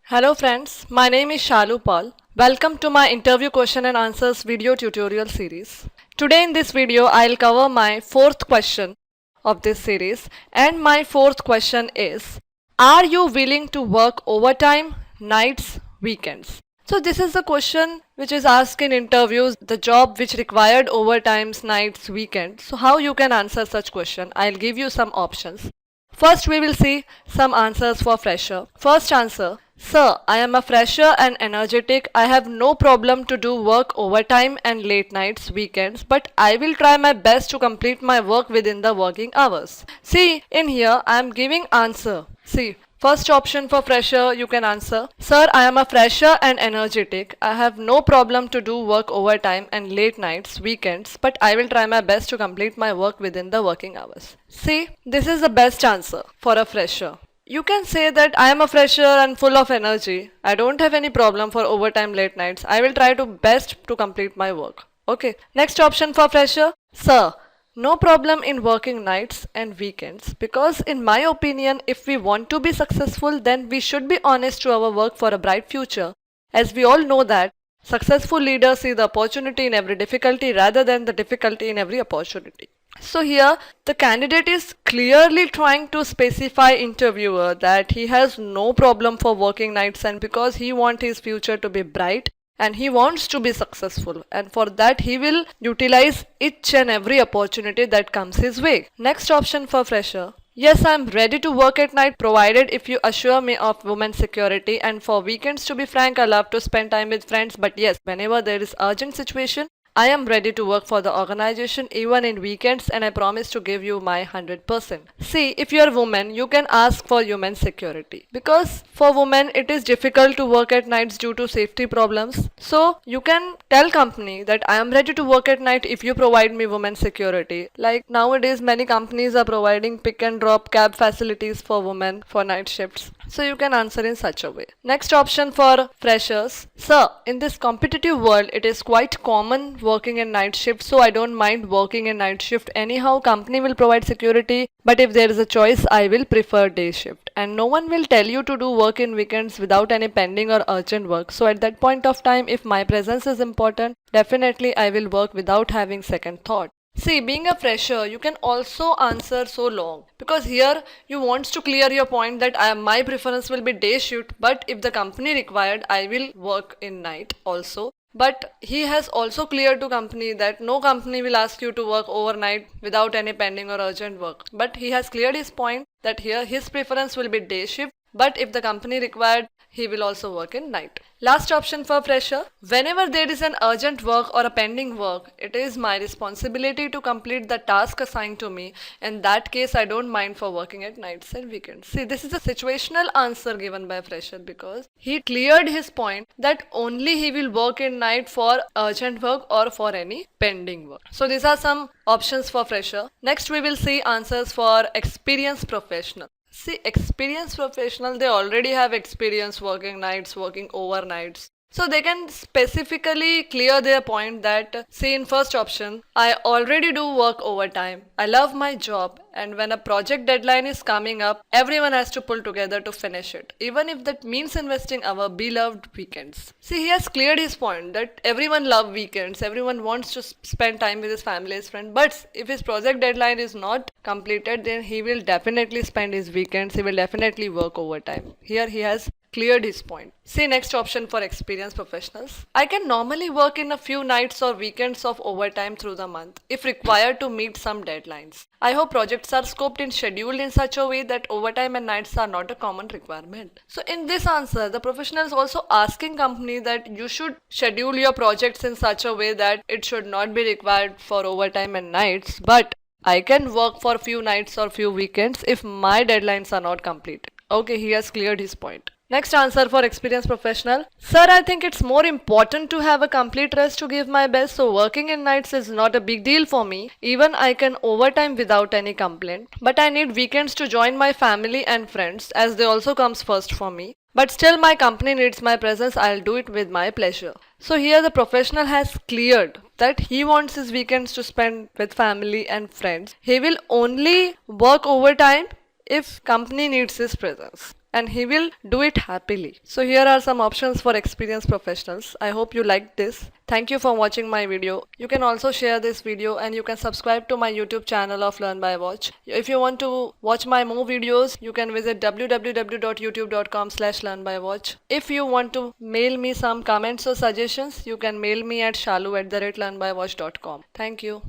Hello friends, my name is Shalu Paul. Welcome to my interview question and answers video tutorial series. Today in this video I'll cover my fourth question of this series, and my fourth question is, are you willing to work overtime, nights, weekends? So this is the question which is asked in interviews, the job which required overtimes, nights, weekends. So how you can answer such question? I'll give you some options. First, we will see some answers for fresher. First answer, Sir, I am a fresher and energetic. I have no problem to do work overtime and late nights, weekends, but I will try my best to complete my work within the working hours. See, in here I am giving answer. See, first option for fresher you can answer, Sir, I am a fresher and energetic. I have no problem to do work overtime and late nights, weekends, but I will try my best to complete my work within the working hours. See, this is the best answer for a fresher. You can say that I am a fresher and full of energy. I don't have any problem for overtime late nights. I will try to best to complete my work. Okay. Next option for fresher. Sir, no problem in working nights and weekends, because in my opinion if we want to be successful then we should be honest to our work for a bright future, as we all know that successful leaders see the opportunity in every difficulty rather than the difficulty in every opportunity. So here the candidate is clearly trying to specify interviewer that he has no problem for working nights, and because he wants his future to be bright and he wants to be successful, and for that he will utilize each and every opportunity that comes his way. Next option for fresher. Yes, I am ready to work at night provided if you assure me of women's security, and for weekends to be frank I love to spend time with friends, but yes, whenever there is urgent situation I am ready to work for the organization even in weekends, and I promise to give you my 100%. See, if you are a woman, you can ask for human security, because for women it is difficult to work at nights due to safety problems. So you can tell company that I am ready to work at night if you provide me women security. Like nowadays many companies are providing pick and drop cab facilities for women for night shifts. So you can answer in such a way. Next option for freshers. Sir, in this competitive world it is quite common working in night shift, so I don't mind working in night shift. Anyhow, company will provide security, but if there is a choice, I will prefer day shift. And no one will tell you to do work in weekends without any pending or urgent work. So at that point of time, if my presence is important, definitely I will work without having second thought. See, being a fresher, you can also answer so long, because here you wants to clear your point that my preference will be day shift, but if the company required, I will work in night also. But he has also cleared to company that no company will ask you to work overnight without any pending or urgent work. But he has cleared his point that here his preference will be day shift, but if the company required, he will also work in night. Last option for fresher. Whenever there is an urgent work or a pending work, it is my responsibility to complete the task assigned to me. In that case, I don't mind for working at nights and weekends. See, this is a situational answer given by fresher, because he cleared his point that only he will work in night for urgent work or for any pending work. So these are some options for fresher. Next we will see answers for experienced professional. See, experienced professional, they already have experience working nights, working overnights. So they can specifically clear their point that, see, in first option, I already do work overtime. I love my job, and when a project deadline is coming up, everyone has to pull together to finish it, even if that means investing our beloved weekends. See, he has cleared his point that everyone loves weekends, everyone wants to spend time with his family, his friend, but if his project deadline is not completed, then he will definitely spend his weekends, he will definitely work overtime. Here he has cleared his point. See, next option for experienced professionals. I can normally work in a few nights or weekends of overtime through the month if required to meet some deadlines. I hope projects are scoped and scheduled in such a way that overtime and nights are not a common requirement. So in this answer, the professional is also asking company that you should schedule your projects in such a way that it should not be required for overtime and nights, but I can work for few nights or few weekends if my deadlines are not completed. Okay, he has cleared his point. Next answer for experienced professional. Sir, I think it's more important to have a complete rest to give my best, so working in nights is not a big deal for me. Even I can overtime without any complaint. But I need weekends to join my family and friends, as they also comes first for me. But still my company needs my presence, I'll do it with my pleasure. So here the professional has cleared that he wants his weekends to spend with family and friends. He will only work overtime if company needs his presence, and he will do it happily. So here are some options for experienced professionals. I hope you liked this. Thank you for watching my video. You can also share this video and you can subscribe to my YouTube channel of Learn by Watch. If you want to watch my more videos, you can visit www.youtube.com/learnbywatch. If you want to mail me some comments or suggestions, you can mail me at shalu@learnbywatch.com. Thank you.